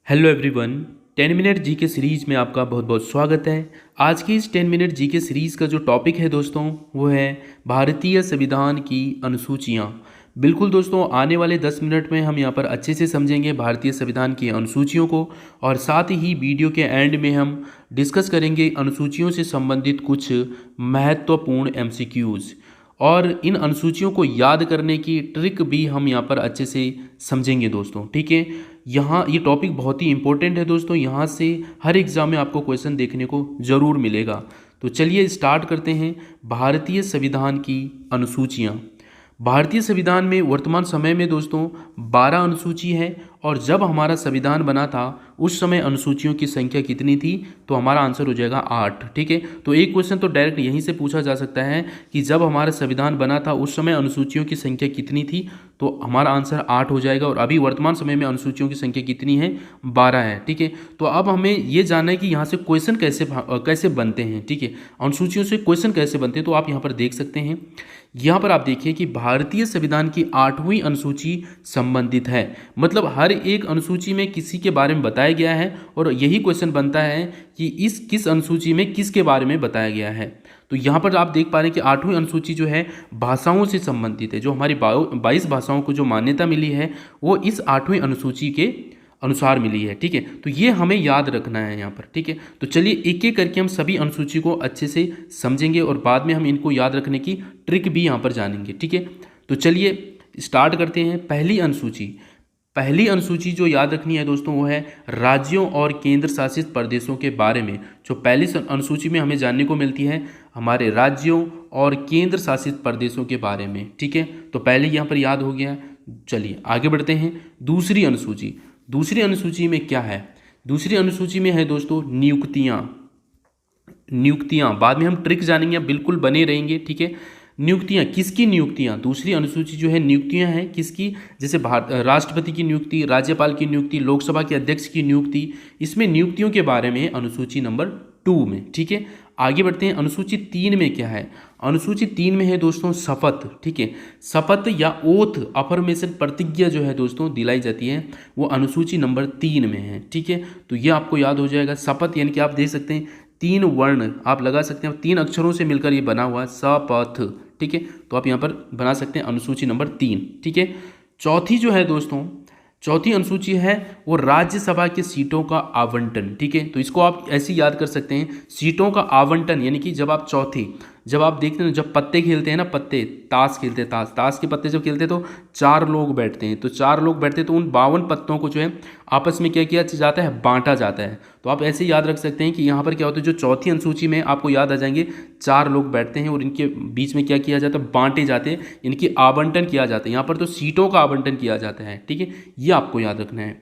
Hello everyone. 10 minute जी के series में आपका बहुत बहुत स्वागत है। आज की इस 10 मिनट जी के सीरीज़ का जो टॉपिक है दोस्तों वो है भारतीय संविधान की अनुसूचियाँ। बिल्कुल दोस्तों, आने वाले 10 मिनट में हम यहाँ पर अच्छे से समझेंगे भारतीय संविधान की अनुसूचियों को, और साथ ही वीडियो के एंड में हम डिस्कस करेंगे अनुसूचियों से संबंधित कुछ महत्वपूर्ण एमसीक्यूज़, और इन अनुसूचियों को याद करने की ट्रिक भी हम यहाँ पर अच्छे से समझेंगे दोस्तों। ठीक है, यहाँ ये टॉपिक बहुत ही इंपॉर्टेंट है दोस्तों, यहाँ से हर एग्ज़ाम में आपको क्वेश्चन देखने को ज़रूर मिलेगा। तो चलिए स्टार्ट करते हैं। भारतीय संविधान की अनुसूचियाँ। भारतीय संविधान में वर्तमान समय में दोस्तों 12 अनुसूची है, और जब हमारा संविधान बना था उस समय अनुसूचियों की संख्या कितनी थी? तो हमारा आंसर हो जाएगा 8। ठीक है, तो एक क्वेश्चन तो डायरेक्ट यहीं से पूछा जा सकता है कि जब हमारा संविधान बना था उस समय अनुसूचियों की संख्या कितनी थी? तो हमारा आंसर 8 हो जाएगा। और अभी वर्तमान समय में अनुसूचियों की संख्या कितनी है? 12 है। ठीक है, तो अब हमें ये जानना है कि यहाँ से क्वेश्चन कैसे बनते हैं। ठीक है, अनुसूचियों से क्वेश्चन कैसे बनते हैं, तो आप यहाँ पर देख सकते हैं। यहाँ पर आप देखिए कि भारतीय संविधान की 8वीं अनुसूची संबंधित है, मतलब हर एक अनुसूची में किसी के बारे में बताया गया है, और यही क्वेश्चन बनता है कि इस किस अनुसूची में किसके बारे में बताया गया है। तो यहाँ पर आप देख पा रहे हैं कि 8वीं अनुसूची जो है भाषाओं से संबंधित है। जो हमारी 22 भाषाओं को जो मान्यता मिली है वो इस 8वीं अनुसूची के अनुसार मिली है। ठीक है, तो ये हमें याद रखना है यहाँ पर। ठीक है, तो चलिए एक एक करके हम सभी अनुसूची को अच्छे से समझेंगे, और बाद में हम इनको याद रखने की ट्रिक भी यहाँ पर जानेंगे। ठीक है, तो चलिए स्टार्ट करते हैं। पहली अनुसूची जो याद रखनी है दोस्तों वो है राज्यों और केंद्र शासित प्रदेशों के बारे में। जो पहली अनुसूची में हमें जानने को मिलती है हमारे राज्यों और केंद्र शासित प्रदेशों के बारे में। ठीक है, तो पहले यहाँ पर याद हो गया। चलिए आगे बढ़ते हैं। दूसरी अनुसूची में क्या है? दूसरी अनुसूची में है दोस्तों नियुक्तियाँ। बाद में हम ट्रिक जानेंगे, बिल्कुल बने रहेंगे। ठीक है, नियुक्तियाँ, किसकी नियुक्तियाँ? दूसरी अनुसूची जो है नियुक्तियाँ हैं किसकी? जैसे राष्ट्रपति की नियुक्ति, राज्यपाल की नियुक्ति, लोकसभा के अध्यक्ष की नियुक्ति। इसमें नियुक्तियों के बारे में अनुसूची नंबर 2 में। ठीक है, आगे बढ़ते हैं। अनुसूची 3 में क्या है? अनुसूची 3 में है दोस्तों शपथ। ठीक है, शपथ या ओथ अफर्मेशन, प्रतिज्ञा जो है दोस्तों दिलाई जाती है, वो अनुसूची नंबर 3 में है। ठीक है, तो ये आपको याद हो जाएगा। शपथ यानी कि आप देख सकते हैं 3 वर्ण आप लगा सकते हैं, 3 अक्षरों से मिलकर ये बना हुआ है शपथ। ठीक है, तो आप यहाँ पर बना सकते हैं अनुसूची नंबर 3। ठीक है, चौथी जो है दोस्तों, चौथी अनुसूची है वो राज्यसभा के सीटों का आवंटन। ठीक है, तो इसको आप ऐसे याद कर सकते हैं, सीटों का आवंटन यानी कि जब आप जब आप देखते हैं जब पत्ते खेलते हैं ना, पत्ते ताश खेलते हैं, ताश के पत्ते जब खेलते हैं तो 4 लोग बैठते हैं, तो 4 लोग बैठते हैं तो उन 52 पत्तों को जो है आपस में क्या किया जाता है? बांटा जाता है। तो आप ऐसे याद रख सकते हैं कि यहाँ पर क्या होता है, जो चौथी अनुसूची में आपको याद आ जाएंगे 4 लोग बैठते हैं और इनके बीच में क्या किया जाता है? बांटे जाते हैं, इनकी आवंटन किया जाता है। यहाँ पर तो सीटों का आवंटन किया जाता है। ठीक है, ये आपको याद रखना है।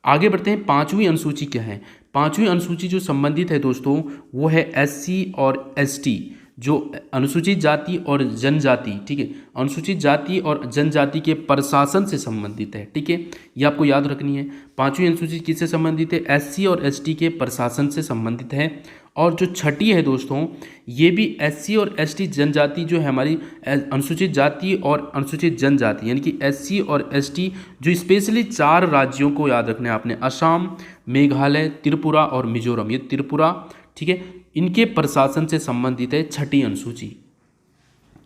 आगे बढ़ते हैं। 5वीं अनुसूची क्या है? 5वीं अनुसूची जो संबंधित है दोस्तों वो है SC और ST, जो अनुसूचित जाति और जनजाति। ठीक है, अनुसूचित जाति और जनजाति के प्रशासन से संबंधित है। ठीक है, ये आपको याद रखनी है। 5वीं अनुसूची किससे संबंधित है? SC और ST के प्रशासन से संबंधित है। और जो छठी है दोस्तों, ये भी SC और ST जनजाति जो है हमारी अनुसूचित जाति और अनुसूचित जनजाति, यानी कि SC और ST जो स्पेशली 4 राज्यों को याद रखना है आपने, असम, मेघालय, त्रिपुरा और मिजोरम। ये त्रिपुरा, ठीक है, इनके प्रशासन से संबंधित है छठी अनुसूची।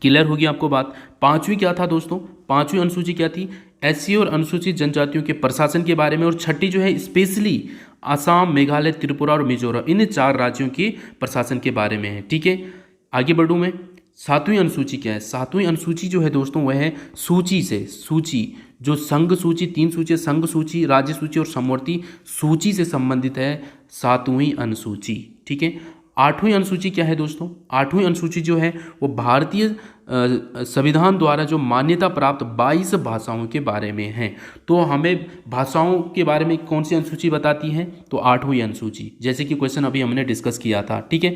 क्लियर होगी आपको बात? 5वीं क्या था दोस्तों? 5वीं अनुसूची क्या थी? SC और अनुसूचित जनजातियों के प्रशासन के बारे में, और छठी जो है स्पेशली असम, मेघालय, त्रिपुरा और मिजोरम, इन 4 राज्यों के प्रशासन के बारे में है। ठीक है, आगे बढ़ूँ मैं। 7वीं अनुसूची क्या है? 7वीं अनुसूची जो है दोस्तों वह है सूची, जो संघ सूची, 3 सूची, संघ सूची, राज्य सूची और समवर्ती सूची से संबंधित है 7वीं अनुसूची। ठीक है, 8वीं अनुसूची क्या है दोस्तों? 8वीं अनुसूची जो है वो भारतीय संविधान द्वारा जो मान्यता प्राप्त 22 भाषाओं के बारे में है। तो हमें भाषाओं के बारे में कौन सी अनुसूची बताती है? तो 8वीं अनुसूची, जैसे कि क्वेश्चन अभी हमने डिस्कस किया था। ठीक है,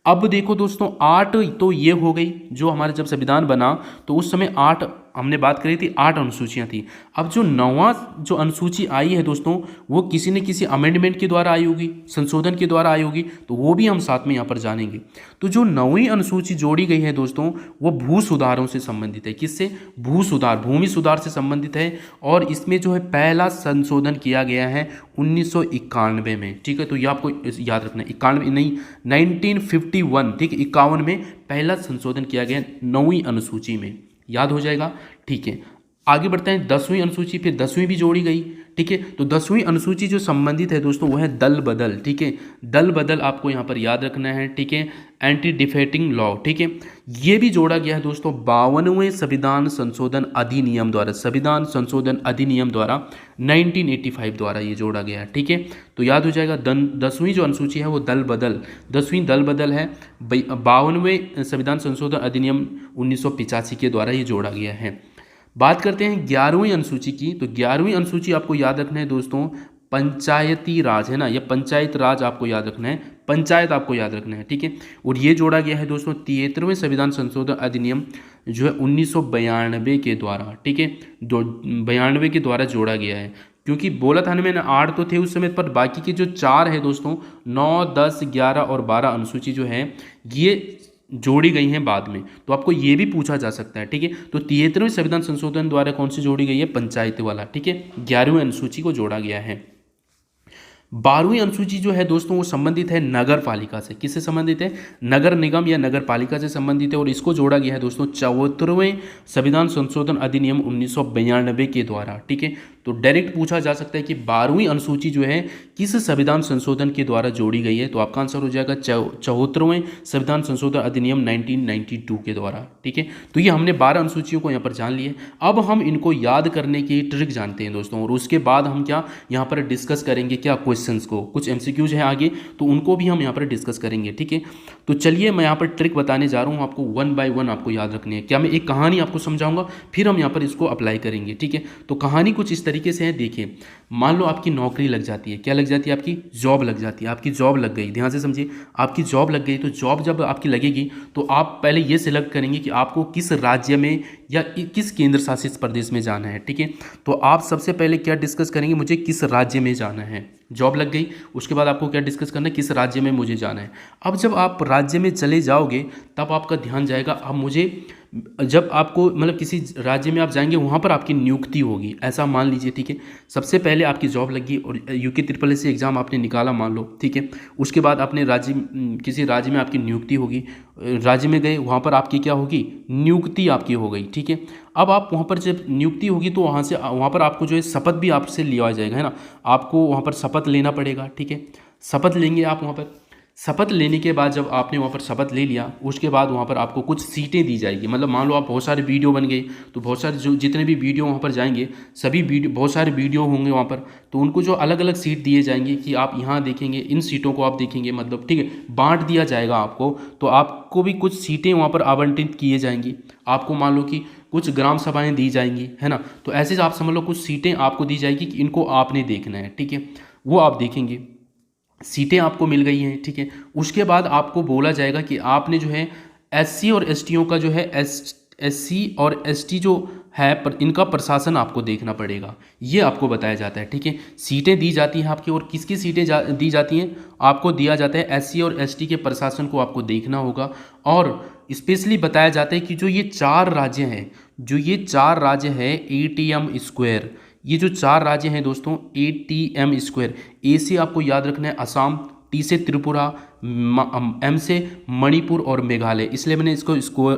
अब देखो दोस्तों, 8 तो ये हो गई, जो हमारे जब संविधान बना तो उस समय 8 हमने बात करी थी 8 अनुसूचियां थी। अब जो 9वां जो अनुसूची आई है दोस्तों, वो किसी न किसी अमेंडमेंट के द्वारा आई होगी, संशोधन के द्वारा आई होगी, तो वो भी हम साथ में यहाँ पर जानेंगे। तो जो 9वीं अनुसूची जोड़ी गई है दोस्तों, वो भू सुधारों से संबंधित है। किससे? भू सुधार, भूमि सुधार से संबंधित है। और इसमें जो है पहला संशोधन किया गया है 1991 में, ठीक है। तो ये आपको याद रखना है, 91 नहीं, 1951, ठीक है, 51 में पहला संशोधन किया गया 9वीं अनुसूची में, याद हो जाएगा, ठीक है। आगे बढ़ते हैं 10वीं अनुसूची, फिर 10वीं भी जोड़ी गई, ठीक है। तो 10वीं अनुसूची जो संबंधित है दोस्तों, वो है दल बदल, ठीक है। दल बदल आपको यहाँ पर याद रखना है, ठीक है। एंटी डिफेक्टिंग लॉ, ठीक है, ये भी जोड़ा गया है दोस्तों 52वें संविधान संशोधन अधिनियम द्वारा, संविधान संशोधन अधिनियम द्वारा 1985 द्वारा ये जोड़ा गया है, ठीक है। तो याद हो जाएगा 10वीं जो अनुसूची है वो दल बदल, 10वीं दल बदल है 52वें संविधान संशोधन अधिनियम 1985 के द्वारा ये जोड़ा गया है। बात करते हैं 11वीं अनुसूची की। तो 11वीं अनुसूची आपको याद रखना है दोस्तों, पंचायती राज है ना, ये पंचायत राज आपको याद रखना है, पंचायत आपको याद रखना है, ठीक है। और ये जोड़ा गया है दोस्तों 73वें संविधान संशोधन अधिनियम जो है 1992 के द्वारा, ठीक है, 92 के द्वारा जोड़ा गया है। क्योंकि बोला था ना मैंने 8 तो थे उस समय पर, बाकी के जो 4 है दोस्तों, 9, 10, 11 और 12 अनुसूची जो है ये जोड़ी गई हैं बाद में। तो आपको ये भी पूछा जा सकता है, ठीक है। तो 73वें संविधान संशोधन द्वारा कौन सी जोड़ी गई है? पंचायत वाला, ठीक है। 11वीं अनुसूची को जोड़ा गया है। 12वीं अनुसूची जो है दोस्तों, वो संबंधित है नगर पालिका से। किससे संबंधित है? नगर निगम या नगर पालिका से संबंधित है। और इसको जोड़ा गया है दोस्तों 74वें संविधान संशोधन अधिनियम 1992 के द्वारा, ठीक है। तो डायरेक्ट पूछा जा सकता है कि 12वीं अनुसूची जो है किस संविधान संशोधन के द्वारा जोड़ी गई है? तो आपका आंसर हो जाएगा 74वें संविधान संशोधन अधिनियम 1992 के द्वारा, ठीक है। तो ये हमने 12 अनुसूचियों को यहाँ पर जान लिए। अब हम इनको याद करने की ट्रिक जानते हैं दोस्तों, और उसके बाद हम क्या यहाँ पर डिस्कस करेंगे, क्या क्वेश्चंस को, कुछ एमसीक्यूज हैं आगे, तो उनको भी हम यहाँ पर डिस्कस करेंगे, ठीक है। तो चलिए मैं यहाँ पर ट्रिक बताने जा रहा हूँ आपको, 1 बाय 1 आपको याद रखनी है। क्या मैं एक कहानी आपको समझाऊंगा, फिर हम यहाँ पर इसको अप्लाई करेंगे, ठीक है। तो कहानी कुछ इस तरीके से है, देखिए। मान लो आपकी नौकरी लग जाती है, क्या लग जाती है? आपकी जॉब लग जाती है, आपकी जॉब लग गई, ध्यान से समझिए, आपकी जॉब लग गई। तो जॉब जब आपकी लगेगी तो आप पहले ये सिलेक्ट करेंगे कि आपको किस राज्य में या किस केंद्र शासित प्रदेश में जाना है, ठीक है। तो आप सबसे पहले क्या डिस्कस करेंगे? मुझे किस राज्य में जाना है। जॉब लग गई, उसके बाद आपको क्या डिस्कस करना है? किस राज्य में मुझे जाना है। अब जब आप राज्य में चले जाओगे तब आपका ध्यान जाएगा, अब मुझे, जब आपको मतलब किसी राज्य में आप जाएंगे वहाँ पर आपकी नियुक्ति होगी, ऐसा मान लीजिए, ठीक है। सबसे पहले आपकी जॉब लगी और यूके SSSC एग्ज़ाम आपने निकाला, मान लो, ठीक है। उसके बाद अपने राज्य, किसी राज्य में आपकी नियुक्ति होगी, राज्य में गए, वहाँ पर आपकी क्या होगी? नियुक्ति आपकी हो गई, ठीक है। अब आप वहाँ पर जब नियुक्ति होगी तो वहाँ पर आपको जो है शपथ भी आपसे लिया जाएगा, है ना। आपको वहाँ पर शपथ लेना पड़ेगा, ठीक है। शपथ लेंगे आप वहाँ पर। शपथ लेने के बाद जब आपने वहाँ पर शपथ ले लिया, उसके बाद वहाँ पर आपको कुछ सीटें दी जाएगी। मतलब मान लो आप बहुत सारे वीडियो बन गए, तो बहुत सारे जो जितने भी वीडियो वहाँ पर जाएंगे, सभी वीडियो, बहुत सारे वीडियो होंगे वहाँ पर, तो उनको जो अलग अलग सीट दिए जाएंगे कि आप यहाँ देखेंगे, इन सीटों को आप देखेंगे, मतलब, ठीक है, बांट दिया जाएगा आपको। तो आपको भी कुछ सीटें वहाँ पर आवंटित किए जाएंगी। आपको मान लो कि कुछ ग्राम सभाएँ दी जाएंगी, है ना। तो ऐसे आप समझ लो कुछ सीटें आपको दी जाएगी कि इनको आपने देखना है, ठीक है। वो आप देखेंगे, सीटें आपको मिल गई हैं, ठीक है। उसके बाद आपको बोला जाएगा कि आपने जो है SC और STओं का जो है SC और ST जो है पर इनका प्रशासन आपको देखना पड़ेगा, ये आपको बताया जाता है, ठीक है। सीटें दी जाती हैं आपकी, और किसकी सीटें दी जाती हैं? आपको दिया जाता है SC और ST के प्रशासन को आपको देखना होगा। और स्पेशली बताया जाता है कि जो ये 4 राज्य हैं, जो ये 4 राज्य है ATM स्क्वायर, ये जो 4 राज्य हैं दोस्तों ATM स्क्वायर, A से आपको याद रखना है असम, T से त्रिपुरा, M से मणिपुर और मेघालय, इसलिए मैंने इसको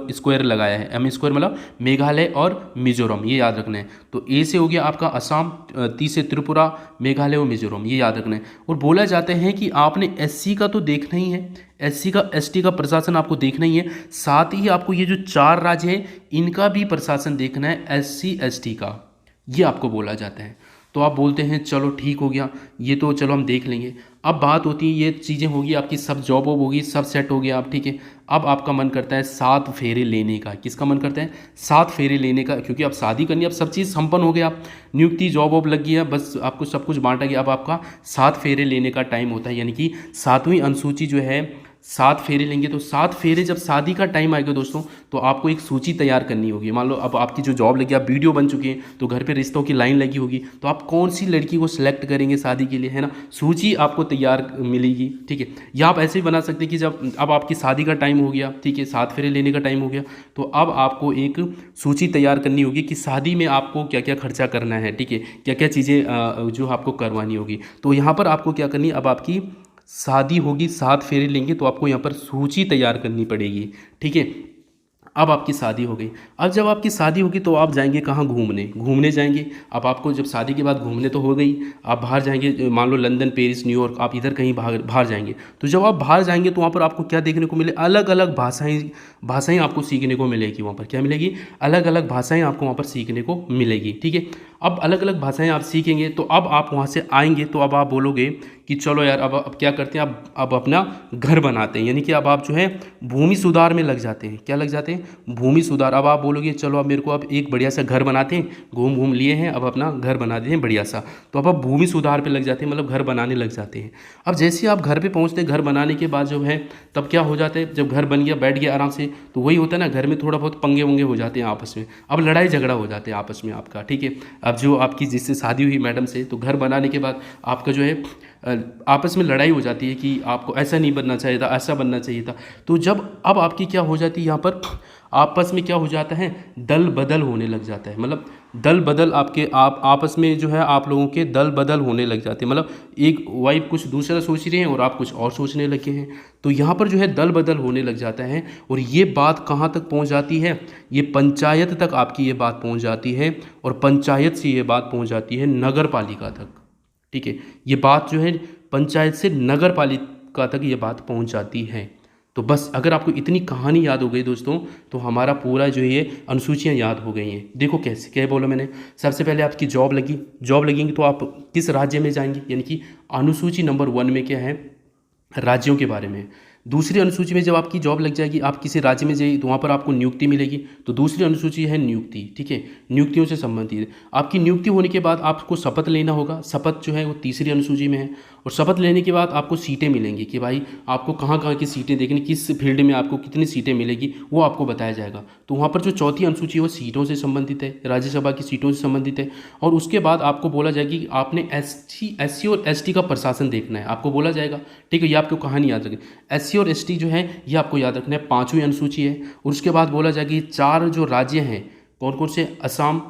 स्क्वायर लगाया है। M स्क्वायर मतलब मेघालय और मिजोरम, ये याद रखना है। तो A से हो गया आपका असम, T से त्रिपुरा, मेघालय और मिजोरम, ये याद रखना है। और बोला जाता है कि आपने SC का तो देखना ही है, SC का ST का प्रशासन आपको देखना ही है, साथ ही आपको ये जो 4 राज्य है इनका भी प्रशासन देखना है, SC ST का, ये आपको बोला जाता है। तो आप बोलते हैं चलो ठीक हो गया, ये तो चलो हम देख लेंगे। अब बात होती है, ये चीज़ें होगी आपकी, सब जॉब वॉब होगी, सब सेट हो गया आप, ठीक है। अब आपका मन करता है 7 फेरे लेने का। किसका मन करता है? 7 फेरे लेने का, क्योंकि अब शादी करनी, अब सब चीज़ संपन्न हो गया, आप नियुक्ति, जॉब वॉब लग गया, बस आपको सब कुछ बांटा गया। अब आपका 7 फेरे लेने का टाइम होता है, यानी कि 7वीं अनुसूची जो है 7 फेरे लेंगे। तो 7 फेरे जब शादी का टाइम आएगा दोस्तों, तो आपको एक सूची तैयार करनी होगी। मान लो अब आपकी जो जॉब लगी, आप वीडियो बन चुके हैं, तो घर पे रिश्तों की लाइन लगी होगी, तो आप कौन सी लड़की को सिलेक्ट करेंगे शादी के लिए, है ना, सूची आपको तैयार मिलेगी, ठीक है। या आप ऐसे भी बना सकते हैं कि जब अब आपकी शादी का टाइम हो गया, ठीक है, 7 फेरे लेने का टाइम हो गया, तो अब आपको एक सूची तैयार करनी होगी कि शादी में आपको क्या क्या खर्चा करना है, ठीक है, क्या क्या चीज़ें जो आपको करवानी होगी। तो यहाँ पर आपको क्या करनी है, अब आपकी शादी होगी, 7 फेरे लेंगे, तो आपको यहाँ पर सूची तैयार करनी पड़ेगी, ठीक है। अब आपकी शादी हो गई। अब जब आपकी शादी होगी तो आप जाएंगे कहाँ, घूमने जाएंगे। अब आपको जब शादी के बाद घूमने तो हो गई, आप बाहर जाएंगे, मान लो लंदन, पेरिस, न्यूयॉर्क, आप इधर कहीं बाहर बाहर जाएंगे। तो जब आप बाहर जाएंगे तो वहाँ पर आपको क्या देखने को मिले, अलग अलग भाषाएं आपको सीखने को मिलेगी। वहाँ पर क्या मिलेगी, अलग अलग भाषाएं आपको वहाँ पर सीखने को मिलेगी, ठीक है। अब अलग अलग भाषाएं आप सीखेंगे, तो अब आप वहाँ से आएंगे तो अब आप बोलोगे कि चलो यार अब क्या करते हैं, अब अपना घर बनाते हैं। यानी कि अब आप जो है भूमि सुधार में लग जाते हैं। क्या लग जाते हैं, भूमि सुधार। अब आप बोलोगे चलो अब मेरे को अब एक बढ़िया सा घर बनाते हैं, घूम लिए हैं, अब अपना घर बना देते हैं बढ़िया सा। तो अब आप भूमि सुधार पे लग जाते हैं, मतलब घर बनाने लग जाते हैं। अब जैसे ही आप घर पे पहुंचते हैं, घर बनाने के बाद जो है तब क्या हो जाता है, जब घर बन गया, बैठ गया आराम से, तो वही होता है ना, घर में थोड़ा बहुत पंगे वंगे हो जाते हैं आपस में। अब लड़ाई झगड़ा हो जाते हैं आपस में आपका, ठीक है। अब जो आपकी जिससे शादी हुई मैडम से, तो घर बनाने के बाद आपका जो है आपस में लड़ाई हो जाती है कि आपको ऐसा नहीं बनना चाहिए था, ऐसा बनना चाहिए था। तो जब अब आपकी क्या हो जाती है, यहाँ पर आपस में क्या हो जाता है, दल बदल होने लग जाता है। मतलब दल बदल आप आपस में जो है आप लोगों के दल बदल होने लग जाते हैं। मतलब एक वाइफ कुछ दूसरा सोच रही है और आप कुछ और सोचने लगे हैं। तो यहाँ पर जो है दल बदल होने लग जाता है। और ये बात कहाँ तक पहुँच जाती है, ये पंचायत तक आपकी ये बात पहुँच जाती है। और पंचायत से ये बात पहुँच जाती है नगर पालिका तक, ठीक है। ये बात जो है पंचायत से नगर पालिका तक ये बात पहुंच जाती है। तो बस अगर आपको इतनी कहानी याद हो गई दोस्तों, तो हमारा पूरा जो ये अनुसूचियाँ याद हो गई हैं। देखो कैसे, क्या बोला मैंने, सबसे पहले आपकी जॉब लगेंगी तो आप किस राज्य में जाएंगे, यानी कि अनुसूची नंबर 1 में क्या है, राज्यों के बारे में। दूसरी अनुसूची में जब आपकी जॉब लग जाएगी, आप किसी राज्य में जाइए तो वहाँ पर आपको नियुक्ति मिलेगी। तो दूसरी अनुसूची है नियुक्ति, ठीक है, नियुक्तियों से संबंधित। आपकी नियुक्ति होने के बाद आपको शपथ लेना होगा। शपथ जो है वो तीसरी अनुसूची में है। और शपथ लेने के बाद आपको सीटें मिलेंगी कि भाई आपको कहाँ कहाँ की सीटें देखनी, किस फील्ड में आपको कितनी सीटें मिलेगी, वो आपको बताया जाएगा। तो वहाँ पर जो चौथी अनुसूची है वो सीटों से संबंधित है, राज्यसभा की सीटों से संबंधित है। और उसके बाद आपको बोला जाएगा कि आपने SC और ST का प्रशासन देखना है, आपको बोला जाएगा, ठीक है। ये आपको कहानी याद रखें, SC और ST जो है ये आपको याद रखना है, 5वीं अनुसूची है। और उसके बाद बोला जाएगा कि 4 जो राज्य हैं, कौन कौन से, असम,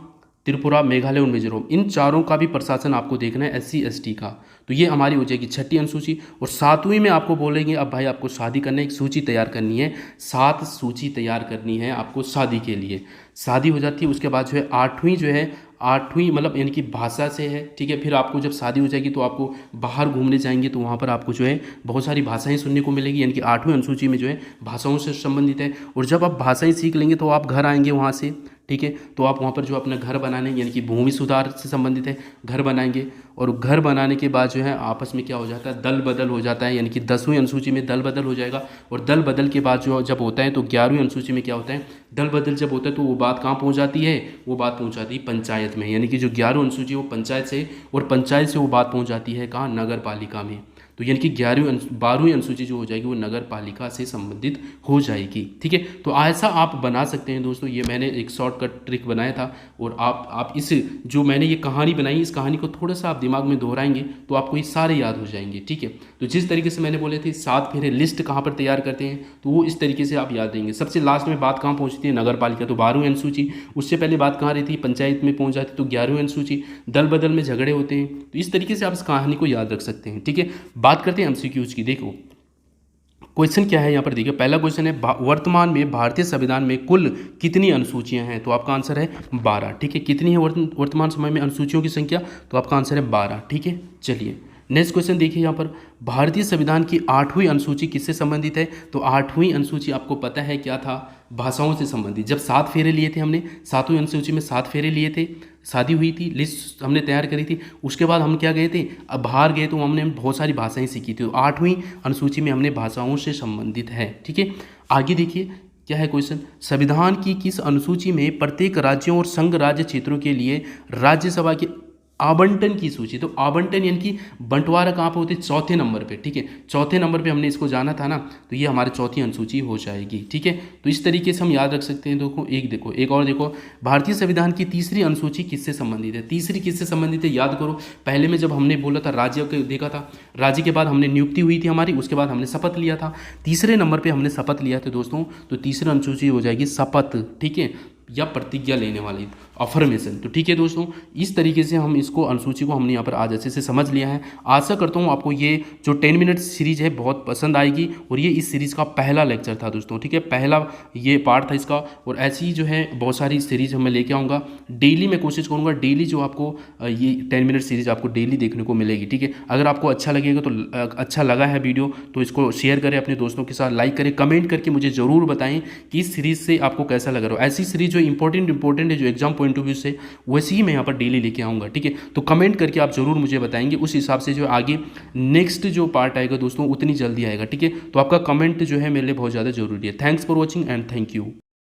त्रिपुरा, मेघालय और मिजोरम, इन चारों का भी प्रशासन आपको देखना है, SC ST का। तो ये हमारी हो जाएगी 6ठी अनुसूची। और 7वीं में आपको बोलेंगे अब भाई आपको शादी करना है, एक सूची तैयार करनी है, 7 सूची तैयार करनी है आपको शादी के लिए। शादी हो जाती है, उसके बाद जो है 8वीं जो है, 8वीं मतलब यानी कि भाषा से है, ठीक है। फिर आपको जब शादी हो जाएगी तो आपको बाहर घूमने जाएंगे, तो वहाँ पर आपको जो है बहुत सारी भाषाएं सुनने को मिलेगी, यानी कि 8वीं अनुसूची में जो है भाषाओं से संबंधित है। और जब आप भाषाएं सीख लेंगे तो आप घर आएंगे वहाँ से, ठीक है। तो आप वहाँ पर जो अपना घर बनाने, यानी कि भूमि सुधार से संबंधित है, घर बनाएंगे। और घर बनाने के बाद जो है आपस में क्या हो जाता है, दल बदल हो जाता है, यानी कि 10वीं अनुसूची में दल बदल हो जाएगा। और दल बदल के बाद जो जब होता है तो 11वीं अनुसूची में क्या होता है, दल बदल जब होता है तो वो बात कहाँ पहुँच जाती है, वो बात पहुँच जाती है पंचायत में। यानी कि जो 11वीं अनुसूची है वो पंचायत से, और पंचायत से वो बात पहुँच जाती है कहाँ, नगर पालिका में। तो यानी कि 12वीं अनुसूची जो हो जाएगी वो नगर पालिका से संबंधित हो जाएगी, ठीक है। तो ऐसा आप बना सकते हैं दोस्तों। ये मैंने एक शॉर्टकट ट्रिक बनाया था। और आप इस जो मैंने ये कहानी बनाई, इस कहानी को थोड़ा सा आप दिमाग में दोहराएंगे तो आपको ये सारे याद हो जाएंगे, ठीक है। तो जिस तरीके से मैंने बोले थे 7 फेरे लिस्ट कहाँ पर तैयार करते हैं, तो वो इस तरीके से आप याद देंगे। सबसे लास्ट में बात कहाँ पहुँचती है, नगर पालिका, तो 12वीं अनुसूची। उससे पहले बात कहाँ रहती है, पंचायत में पहुँच जाती, तो 11वीं अनुसूची। दल बदल में झगड़े होते हैं। तो इस तरीके से आप इस कहानी को याद रख सकते हैं, ठीक है। बात करते हैं MCQs की। देखो क्वेश्चन क्या है यहाँ पर, देखिए पहला क्वेश्चन है वर्तमान में भारतीय संविधान में कुल कितनी अनुसूचियां हैं, तो आपका आंसर है 12, ठीक है। कितनी है वर्तमान समय में अनुसूचियों की संख्या, तो आपका आंसर है 12, ठीक है। चलिए नेक्स्ट क्वेश्चन देखिए यहाँ पर, भारतीय संविधान की 8वीं अनुसूची किससे संबंधित है, तो 8वीं अनुसूची आपको पता है क्या था, भाषाओं से संबंधित। जब 7 फेरे लिए थे हमने, 7वीं अनुसूची में 7 फेरे लिए थे, शादी हुई थी, लिस्ट हमने तैयार करी थी। उसके बाद हम क्या गए थे, अब बाहर गए तो हमने बहुत सारी भाषाएं सीखी थी। तो 8वीं अनुसूची में हमने भाषाओं से संबंधित है, ठीक है। आगे देखिए क्या है क्वेश्चन, संविधान की किस अनुसूची में प्रत्येक राज्यों और संघ राज्य क्षेत्रों के लिए राज्यसभा की आवंटन की सूची। तो आवंटन यानी कि बंटवारा कहाँ पे होते हैं, चौथे नंबर पे, ठीक है। चौथे नंबर पे हमने इसको जाना था ना, तो ये हमारी चौथी अनुसूची हो जाएगी, ठीक है। तो इस तरीके से हम याद रख सकते हैं। देखो एक और देखो, भारतीय संविधान की तीसरी अनुसूची किससे संबंधित है, तीसरी किससे संबंधित है, याद करो। पहले में जब हमने बोला था राज्य को देखा था, राज्य के बाद हमने नियुक्ति हुई थी हमारी, उसके बाद हमने शपथ लिया था, तीसरे नंबर पर हमने शपथ लिया था दोस्तों। तो तीसरी अनुसूची हो जाएगी शपथ, ठीक है, या प्रतिज्ञा लेने वाली, अफर्मेशन। तो ठीक है दोस्तों, इस तरीके से हम इसको अनुसूची को हमने यहाँ पर आज अच्छे से समझ लिया है। आशा करता हूँ आपको ये जो 10 मिनट सीरीज है बहुत पसंद आएगी, और ये इस सीरीज़ का पहला लेक्चर था दोस्तों, ठीक है, पहला ये पार्ट था इसका। और ऐसी जो है बहुत सारी सीरीज मैं लेके आऊँगा, डेली मैं कोशिश करूँगा, डेली जो आपको ये 10 मिनट सीरीज आपको डेली देखने को मिलेगी, ठीक है। अगर आपको अच्छा लगेगा तो अच्छा लगा है वीडियो तो इसको शेयर करें अपने दोस्तों के साथ, लाइक करें, कमेंट करके मुझे ज़रूर बताएं कि इस सीरीज़ से आपको कैसा लग रहा हो। ऐसी सीरीज जो इंपॉर्टेंट है, जो एग्जाम पॉइंट ऑफ व्यू से, वैसे ही मैं यहाँ पर डेली लेके आऊँगा, ठीक है। तो कमेंट करके आप ज़रूर मुझे बताएंगे, उस हिसाब से जो आगे नेक्स्ट जो पार्ट आएगा दोस्तों उतनी जल्दी आएगा, ठीक है। तो आपका कमेंट जो है मेरे लिए बहुत ज़्यादा ज़रूरी है। Thanks for watching and thank you.